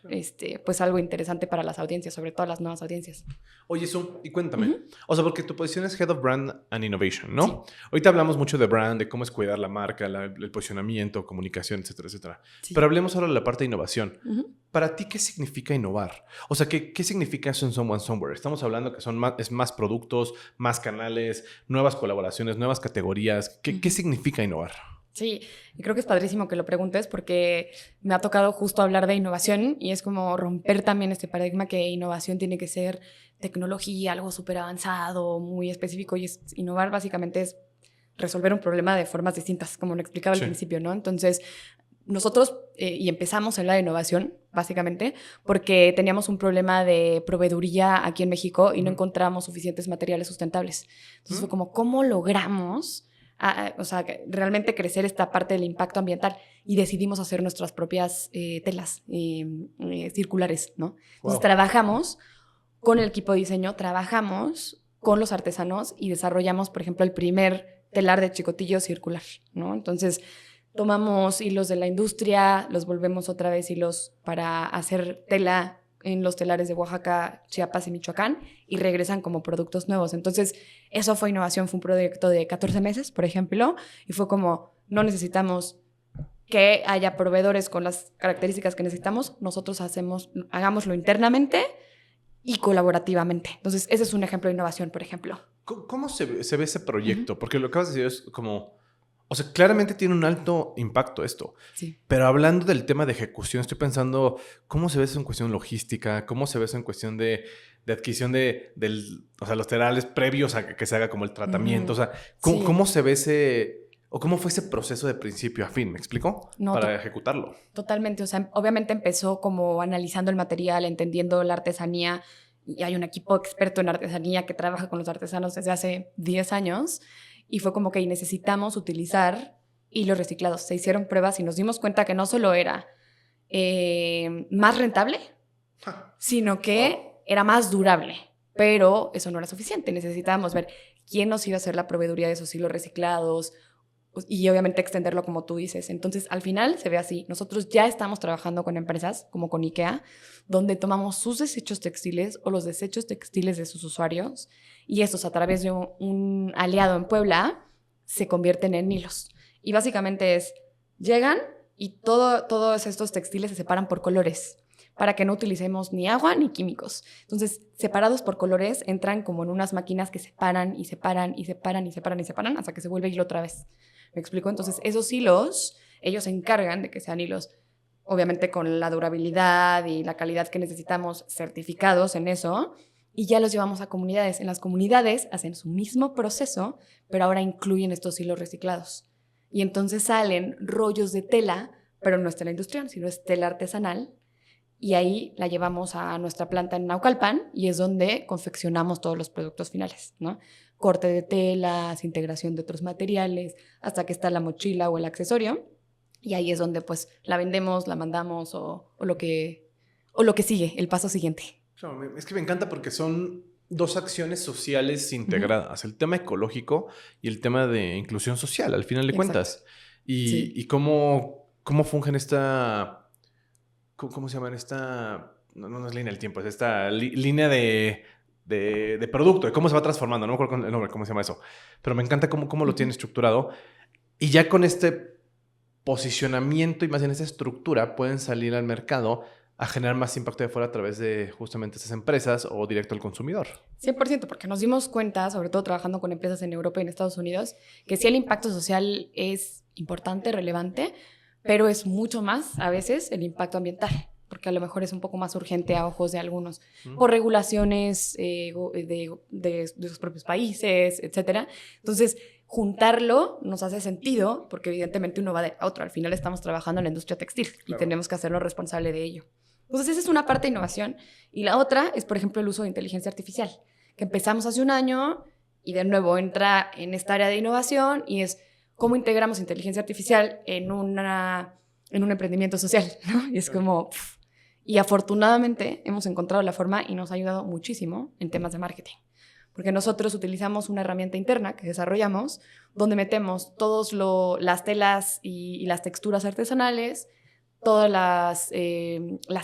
pues algo interesante para las audiencias, sobre todo las nuevas audiencias. Oye, y cuéntame. O sea, porque tu posición es Head of Brand and Innovation, ¿no? Sí. Ahorita hablamos mucho de brand, de cómo es cuidar la marca, el posicionamiento, comunicación, etcétera, etcétera. Sí. Pero hablemos ahora de la parte de innovación. Uh-huh. ¿Para ti qué significa innovar? O sea, ¿qué significa eso en Someone Somewhere? Estamos hablando que es más productos, más canales, nuevas colaboraciones, nuevas categorías. ¿Qué significa innovar? Sí, y creo que es padrísimo que lo preguntes porque me ha tocado justo hablar de innovación y es como romper también este paradigma que innovación tiene que ser tecnología, algo súper avanzado, muy específico, y innovar básicamente es resolver un problema de formas distintas, como lo explicaba al principio, ¿no? Entonces, nosotros y empezamos en la innovación, básicamente, porque teníamos un problema de proveeduría aquí en México y no encontramos suficientes materiales sustentables. Entonces fue como, ¿cómo logramos o sea, realmente crecer esta parte del impacto ambiental? Y decidimos hacer nuestras propias telas circulares, ¿no? Entonces trabajamos con el equipo de diseño, trabajamos con los artesanos y desarrollamos, por ejemplo, el primer telar de chicotillo circular, ¿no? Entonces tomamos hilos de la industria, los volvemos otra vez hilos para hacer tela en los telares de Oaxaca, Chiapas y Michoacán y regresan como productos nuevos. Entonces, eso fue innovación, fue un proyecto de 14 meses, por ejemplo, y fue como, no necesitamos que haya proveedores con las características que necesitamos, nosotros hagámoslo internamente y colaborativamente. Entonces, ese es un ejemplo de innovación, por ejemplo. ¿Cómo se ve ese proyecto? Porque lo que acabas de decir es como... O sea, claramente tiene un alto impacto esto. Sí. Pero hablando del tema de ejecución, estoy pensando cómo se ve eso en cuestión logística, cómo se ve eso en cuestión de adquisición o sea, los cereales previos a que se haga como el tratamiento. O sea, Sí. ¿cómo se ve ese, o cómo fue ese proceso de principio a fin? ¿Me explico? No, Para ejecutarlo. Totalmente. O sea, obviamente empezó como analizando el material, entendiendo la artesanía. Y hay un equipo experto en artesanía que trabaja con los artesanos desde hace 10 años. Y fue como que necesitamos utilizar hilos reciclados. Se hicieron pruebas y nos dimos cuenta que no solo era más rentable, sino que era más durable. Pero eso no era suficiente. Necesitábamos ver quién nos iba a hacer la proveeduría de esos hilos reciclados y obviamente extenderlo como tú dices. Entonces, al final se ve así. Nosotros ya estamos trabajando con empresas como con IKEA, donde tomamos sus desechos textiles o los desechos textiles de sus usuarios y estos a través de un aliado en Puebla se convierten en hilos. Y básicamente llegan y todos estos textiles se separan por colores para que no utilicemos ni agua ni químicos. Entonces, separados por colores, entran como en unas máquinas que separan y separan y separan y separan y separan hasta que se vuelve hilo otra vez. ¿Me explico? Entonces, esos hilos, ellos se encargan de que sean hilos, obviamente con la durabilidad y la calidad que necesitamos, certificados en eso, y ya los llevamos a comunidades. En las comunidades hacen su mismo proceso, pero ahora incluyen estos hilos reciclados. Y entonces salen rollos de tela, pero no es tela industrial, sino es tela artesanal, y ahí la llevamos a nuestra planta en Naucalpan y es donde confeccionamos todos los productos finales, ¿no? Corte de telas, integración de otros materiales, hasta que está la mochila o el accesorio. Y ahí es donde pues la vendemos, la mandamos o lo que sigue, el paso siguiente. Claro, es que me encanta porque son dos acciones sociales integradas. El tema ecológico y el tema de inclusión social, al final de cuentas. Y cómo fungen esta... ¿Cómo se llaman? No es línea del tiempo, es esta línea de producto, de cómo se va transformando. No me acuerdo el nombre, cómo se llama eso. Pero me encanta cómo lo tiene estructurado. Y ya con este posicionamiento y más bien esa estructura pueden salir al mercado a generar más impacto de fuera a través de justamente estas empresas o directo al consumidor. 100%, porque nos dimos cuenta, sobre todo trabajando con empresas en Europa y en Estados Unidos, que sí el impacto social es importante, relevante, pero es mucho más, a veces, el impacto ambiental, porque a lo mejor es un poco más urgente a ojos de algunos, por regulaciones de sus propios países, etc. Entonces, juntarlo nos hace sentido, porque evidentemente uno va de otro. Al final estamos trabajando en la industria textil y tenemos que hacernos responsable de ello. Entonces, esa es una parte de innovación. Y la otra es, por ejemplo, el uso de inteligencia artificial, que empezamos hace un año y de nuevo entra en esta área de innovación y es cómo integramos inteligencia artificial en un emprendimiento social, ¿no? Y es como... Y afortunadamente hemos encontrado la forma y nos ha ayudado muchísimo en temas de marketing. Porque nosotros utilizamos una herramienta interna que desarrollamos donde metemos todas las telas y las texturas artesanales, todas las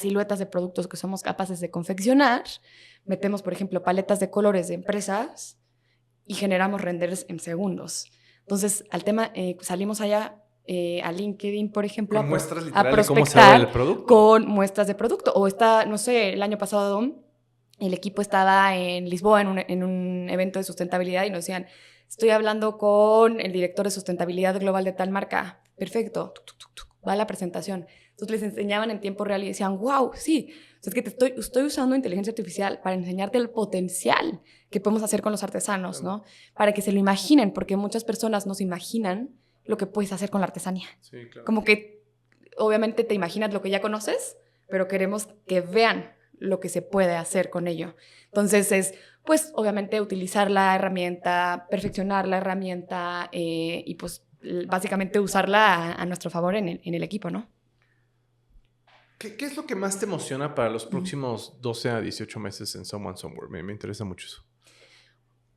siluetas de productos que somos capaces de confeccionar. Metemos, por ejemplo, paletas de colores de empresas y generamos renders en segundos. Entonces, salimos allá a LinkedIn, por ejemplo, con muestras a literales prospectar cómo se ve el producto. Con muestras de producto. O no sé, el año pasado el equipo estaba en Lisboa en un evento de sustentabilidad y nos decían, estoy hablando con el director de sustentabilidad global de tal marca. Perfecto, va la presentación. Entonces les enseñaban en tiempo real y decían, wow, sí, o sea, es que estoy usando inteligencia artificial para enseñarte el potencial que podemos hacer con los artesanos, ¿no? Para que se lo imaginen, porque muchas personas no se imaginan lo que puedes hacer con la artesanía. Sí, claro. Como que obviamente te imaginas lo que ya conoces, pero queremos que vean lo que se puede hacer con ello. Entonces pues obviamente utilizar la herramienta, perfeccionar la herramienta y pues básicamente usarla a nuestro favor en el equipo, ¿no? ¿Qué es lo que más te emociona para los próximos 12 a 18 meses en Someone Somewhere? Me interesa mucho eso.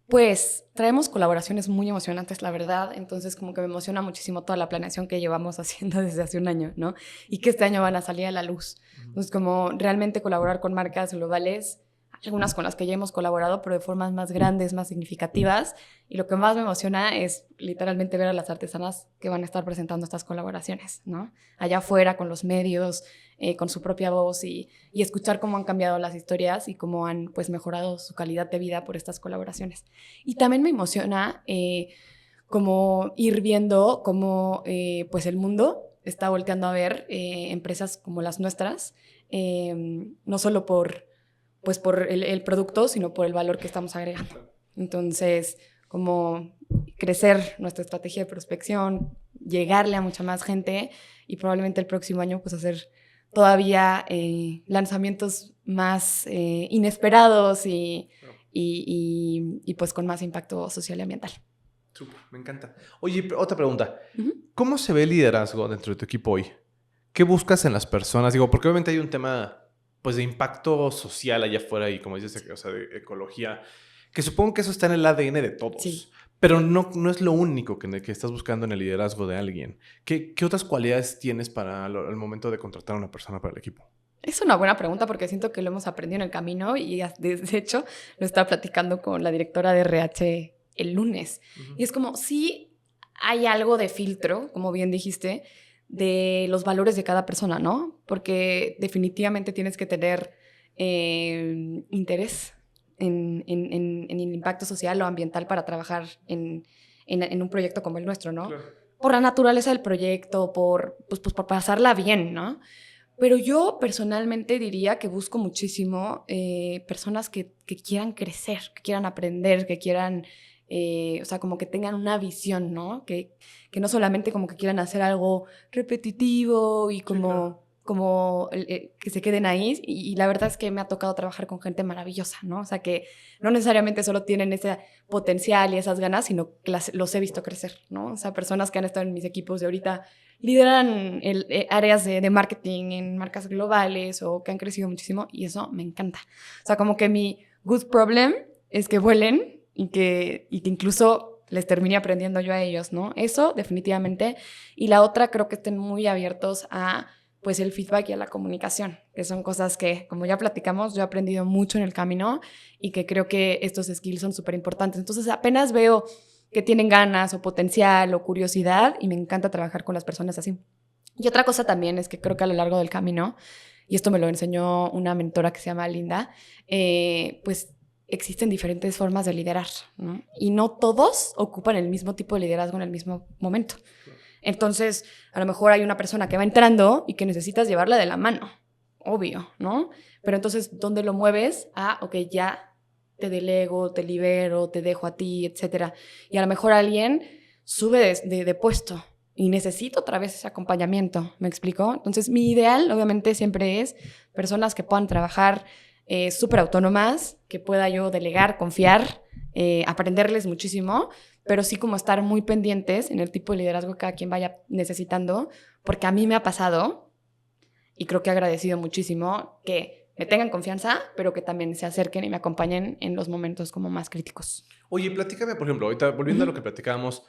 Pues traemos colaboraciones muy emocionantes, la verdad. Entonces como que me emociona muchísimo toda la planeación que llevamos haciendo desde hace un año, ¿no? Y que este año van a salir a la luz. Entonces como realmente colaborar con marcas globales, algunas con las que ya hemos colaborado, pero de formas más grandes, más significativas. Y lo que más me emociona es literalmente ver a las artesanas que van a estar presentando estas colaboraciones, ¿no? Allá afuera con los medios, con su propia voz y escuchar cómo han cambiado las historias y cómo han pues mejorado su calidad de vida por estas colaboraciones. Y también me emociona como ir viendo cómo pues el mundo está volteando a ver empresas como las nuestras, no solo por el producto, sino por el valor que estamos agregando. Entonces, como crecer nuestra estrategia de prospección, llegarle a mucha más gente y probablemente el próximo año pues hacer todavía lanzamientos más inesperados y pues con más impacto social y ambiental. Súper, me encanta. Oye, otra pregunta. ¿Cómo se ve el liderazgo dentro de tu equipo hoy? ¿Qué buscas en las personas? Digo, porque obviamente hay un tema pues de impacto social allá afuera y como dices, o sea, de ecología, que supongo que eso está en el ADN de todos. Sí. Pero no es lo único que estás buscando en el liderazgo de alguien. ¿Qué otras cualidades tienes para el momento de contratar a una persona para el equipo? Es una buena pregunta porque siento que lo hemos aprendido en el camino y de hecho lo estaba platicando con la directora de RH el lunes. Y es como, sí hay algo de filtro, como bien dijiste, de los valores de cada persona, ¿no? Porque definitivamente tienes que tener interés en el impacto social o ambiental para trabajar en un proyecto como el nuestro, ¿no? Claro. Por la naturaleza del proyecto, por pasarla bien, ¿no? Pero yo personalmente diría que busco muchísimo personas que quieran crecer, que quieran aprender, que quieran, o sea, como que tengan una visión, ¿no? Que no solamente como que quieran hacer algo repetitivo y como... Sí, claro. Que se queden ahí y la verdad es que me ha tocado trabajar con gente maravillosa, ¿no? O sea, que no necesariamente solo tienen ese potencial y esas ganas, sino que los he visto crecer, ¿no? O sea, personas que han estado en mis equipos de ahorita lideran áreas de marketing en marcas globales o que han crecido muchísimo y eso me encanta. O sea, como que mi good problem es que vuelen y que incluso les termine aprendiendo yo a ellos, ¿no? Eso definitivamente. Y la otra, creo que estén muy abiertos a pues el feedback y a la comunicación, que son cosas que, como ya platicamos, yo he aprendido mucho en el camino y que creo que estos skills son súper importantes. Entonces, apenas veo que tienen ganas o potencial o curiosidad y me encanta trabajar con las personas así. Y otra cosa también es que creo que a lo largo del camino, y esto me lo enseñó una mentora que se llama Linda, pues existen diferentes formas de liderar, ¿no? Y no todos ocupan el mismo tipo de liderazgo en el mismo momento. Entonces, a lo mejor hay una persona que va entrando y que necesitas llevarla de la mano, obvio, ¿no? Pero entonces, ¿dónde lo mueves? Ok, ya te delego, te libero, te dejo a ti, etcétera. Y a lo mejor alguien sube de puesto y necesita otra vez ese acompañamiento, ¿me explico? Entonces, mi ideal, obviamente, siempre es personas que puedan trabajar súper autónomas, que pueda yo delegar, confiar, aprenderles muchísimo, pero sí como estar muy pendientes en el tipo de liderazgo que cada quien vaya necesitando, porque a mí me ha pasado, y creo que he agradecido muchísimo, que me tengan confianza, pero que también se acerquen y me acompañen en los momentos como más críticos. Oye, platícame, por ejemplo, ahorita volviendo a lo que platicábamos,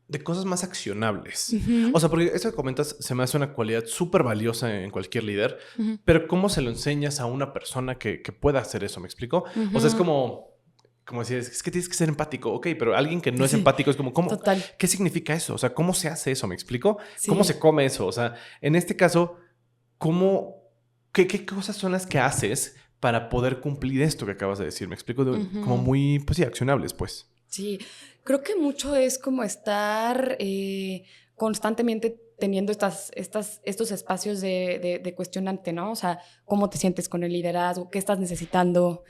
de cosas más accionables. O sea, porque eso que comentas se me hace una cualidad súper valiosa en cualquier líder, pero ¿cómo se lo enseñas a una persona que pueda hacer eso? ¿Me explico? O sea, es como decir, es que tienes que ser empático. Ok, pero alguien que no es empático es como, ¿cómo? Total. ¿Qué significa eso? O sea, ¿cómo se hace eso? ¿Me explico? Sí. ¿Cómo se come eso? O sea, en este caso, ¿qué cosas son las que haces para poder cumplir esto que acabas de decir? ¿Me explico? Como muy, pues sí, accionables, pues. Sí, creo que mucho es como estar constantemente teniendo estos espacios de cuestionante, ¿no? O sea, cómo te sientes con el liderazgo, qué estás necesitando,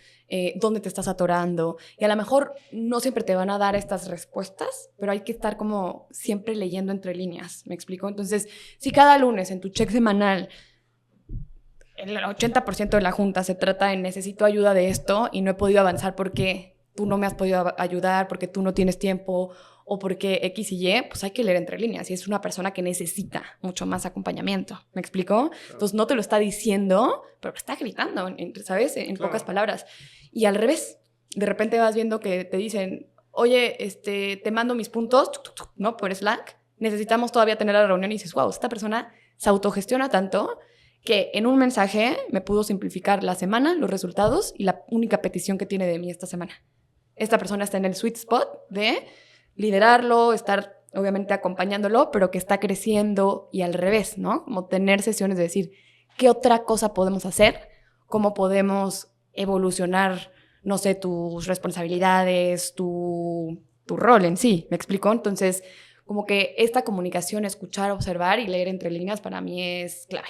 dónde te estás atorando. Y a lo mejor no siempre te van a dar estas respuestas, pero hay que estar como siempre leyendo entre líneas, ¿me explico? Entonces, si cada lunes en tu check semanal el 80% de la junta se trata de necesito ayuda de esto y no he podido avanzar porque tú no me has podido ayudar, porque tú no tienes tiempo o porque X y Y, pues hay que leer entre líneas. Y es una persona que necesita mucho más acompañamiento. ¿Me explico? Claro. Entonces no te lo está diciendo, pero lo está gritando, ¿sabes? En pocas palabras. Y al revés, de repente vas viendo que te dicen, oye, te mando mis puntos, ¿no? Por Slack. Necesitamos todavía tener la reunión y dices, wow, esta persona se autogestiona tanto que en un mensaje me pudo simplificar la semana, los resultados y la única petición que tiene de mí esta semana. Esta persona está en el sweet spot de liderarlo, estar obviamente acompañándolo, pero que está creciendo y al revés, ¿no? Como tener sesiones de decir, ¿qué otra cosa podemos hacer? ¿Cómo podemos evolucionar, no sé, tus responsabilidades, tu tu rol en sí, ¿me explico? Entonces, como que esta comunicación, escuchar, observar y leer entre líneas para mí es clave.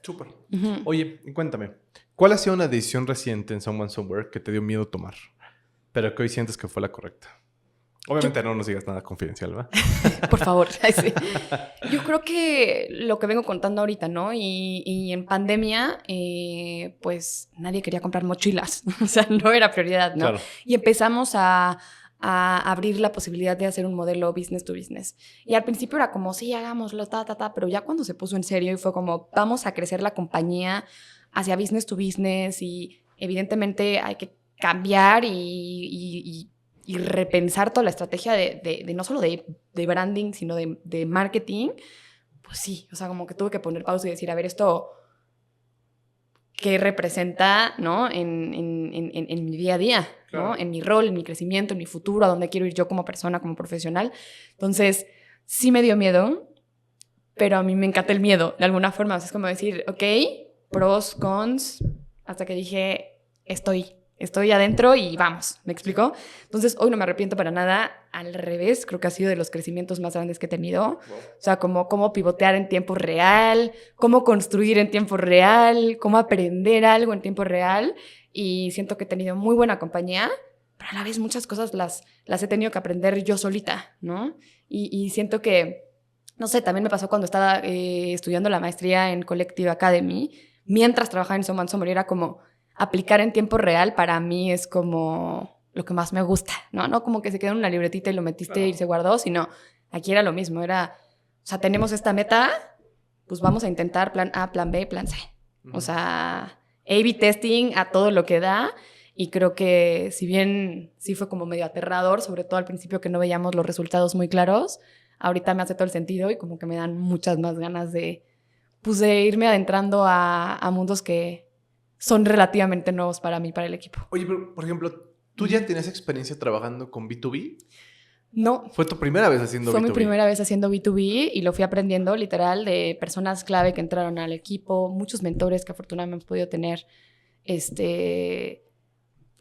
Súper. Oye, cuéntame, ¿cuál ha sido una decisión reciente en Someone Somewhere que te dio miedo tomar, pero que hoy sientes que fue la correcta? Obviamente no nos digas nada confidencial, ¿verdad? Por favor. Sí. Yo creo que lo que vengo contando ahorita, ¿no? Y en pandemia, pues nadie quería comprar mochilas. O sea, no era prioridad, ¿no? Claro. Y empezamos a abrir la posibilidad de hacer un modelo business to business. Y al principio era como, sí, hagámoslo, pero ya cuando se puso en serio y fue como, vamos a crecer la compañía hacia business to business y evidentemente hay que cambiar y repensar toda la estrategia de no solo de branding, sino de marketing, pues sí, o sea, como que tuve que poner pausa y decir, a ver, esto, ¿qué representa, ¿no? en mi día a día, claro, ¿no? En mi rol, en mi crecimiento, en mi futuro, a dónde quiero ir yo como persona, como profesional. Entonces, sí me dio miedo, pero a mí me encanta el miedo, de alguna forma. O sea, es como decir, ok, pros, cons, hasta que dije, estoy adentro y vamos, ¿me explicó? Entonces, hoy no me arrepiento para nada, al revés, creo que ha sido de los crecimientos más grandes que he tenido. Wow. O sea, cómo pivotear en tiempo real, cómo construir en tiempo real, cómo aprender algo en tiempo real. Y siento que he tenido muy buena compañía, pero a la vez muchas cosas las he tenido que aprender yo solita, ¿no? Y siento que, no sé, también me pasó cuando estaba estudiando la maestría en Collective Academy, mientras trabajaba en Someone Somewhere, era como aplicar en tiempo real para mí es como lo que más me gusta, ¿no? No como que se quedó en una libretita y lo metiste y se guardó, sino aquí era lo mismo, era, o sea, tenemos esta meta, pues vamos a intentar plan A, plan B, plan C. O sea, A/B testing a todo lo que da, y creo que si bien sí fue como medio aterrador, sobre todo al principio que no veíamos los resultados muy claros, ahorita me hace todo el sentido y como que me dan muchas más ganas de irme adentrando a mundos que son relativamente nuevos para mí, para el equipo. Oye, pero, por ejemplo, ¿tú ya tienes experiencia trabajando con B2B? No. ¿Fue tu primera vez haciendo Fue B2B? Fue mi primera vez haciendo B2B y lo fui aprendiendo literal de personas clave que entraron al equipo, muchos mentores que afortunadamente hemos podido tener,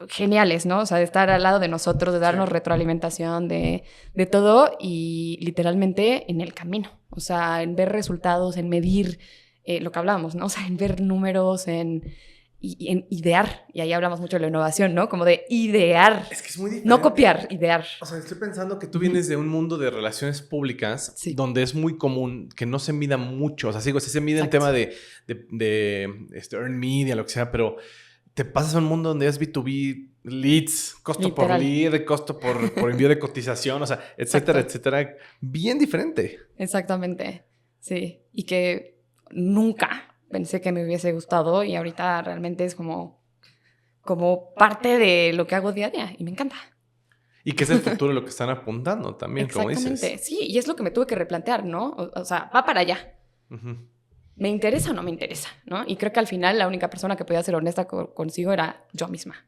geniales, ¿no? O sea, de estar al lado de nosotros, de darnos retroalimentación, de todo y literalmente en el camino. O sea, en ver resultados, en medir lo que hablábamos, ¿no? O sea, en ver números, en idear. Y ahí hablamos mucho de la innovación, ¿no? Como de idear. Es que es muy diferente. No copiar, idear. O sea, estoy pensando que tú vienes de un mundo de relaciones públicas donde es muy común que no se mida mucho. O sea, sí se mide en tema de earned media, lo que sea, pero te pasas a un mundo donde es B2B, leads, costo por lead, costo por envío de cotización, o sea, etcétera, etcétera. Bien diferente. Exactamente, sí. Y que nunca pensé que me hubiese gustado y ahorita realmente es como parte de lo que hago día a día y me encanta. Y que es el futuro de lo que están apuntando también, como dices. Exactamente, sí. Y es lo que me tuve que replantear, ¿no? O sea, va para allá. ¿Me interesa o no me interesa? ¿No? Y creo que al final la única persona que podía ser honesta consigo era yo misma.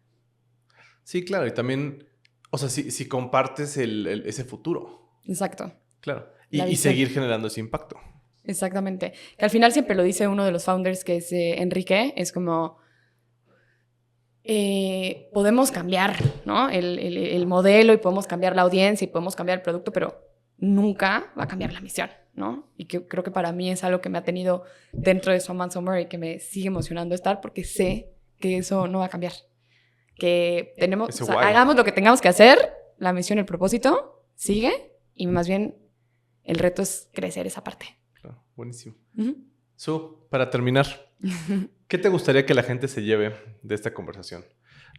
Sí, claro. Y también, o sea, si compartes ese futuro. Exacto. Claro. Y seguir generando ese impacto. Exactamente. Que al final siempre lo dice uno de los founders, que es Enrique, es como podemos cambiar, ¿no? el modelo y podemos cambiar la audiencia y podemos cambiar el producto, pero nunca va a cambiar la misión, ¿no? Y que creo que para mí es algo que me ha tenido dentro de Someone Somewhere y que me sigue emocionando estar porque sé que eso no va a cambiar. Que tenemos, o sea, hagamos lo que tengamos que hacer, la misión, el propósito sigue y más bien el reto es crecer esa parte. Claro, buenísimo. Su, para terminar, ¿qué te gustaría que la gente se lleve de esta conversación?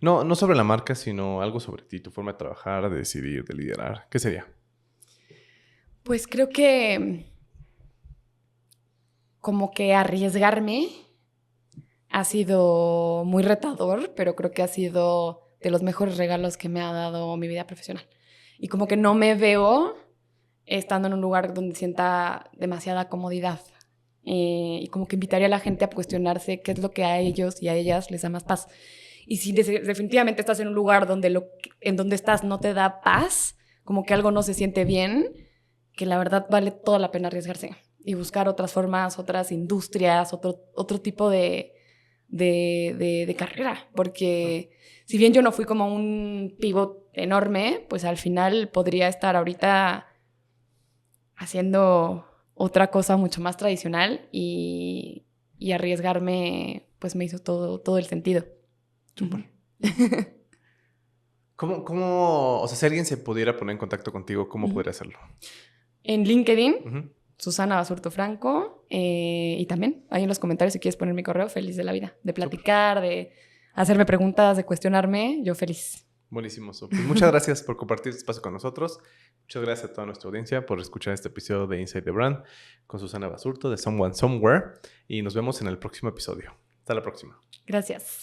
No sobre la marca, sino algo sobre ti, tu forma de trabajar, de decidir, de liderar. ¿Qué sería? Pues creo que como que arriesgarme ha sido muy retador, pero creo que ha sido de los mejores regalos que me ha dado mi vida profesional. Y como que no me veo estando en un lugar donde sienta demasiada comodidad. Y como que invitaría a la gente a cuestionarse qué es lo que a ellos y a ellas les da más paz. Y si definitivamente estás en un lugar donde en donde estás no te da paz, como que algo no se siente bien, que la verdad vale toda la pena arriesgarse y buscar otras formas, otras industrias, otro tipo de de carrera, porque si bien yo no fui como un pivot enorme, pues al final podría estar ahorita haciendo otra cosa mucho más tradicional y arriesgarme, pues me hizo todo el sentido. Súper. ¿Cómo, o sea, si alguien se pudiera poner en contacto contigo, cómo podría hacerlo? En LinkedIn, Susana Basurto Franco, y también ahí en los comentarios si quieres poner mi correo, feliz de la vida, de platicar, de hacerme preguntas, de cuestionarme, yo feliz. Buenísimo. Pues muchas gracias por compartir este espacio con nosotros. Muchas gracias a toda nuestra audiencia por escuchar este episodio de Inside the Brand con Susana Basurto de Someone Somewhere y nos vemos en el próximo episodio. Hasta la próxima. Gracias.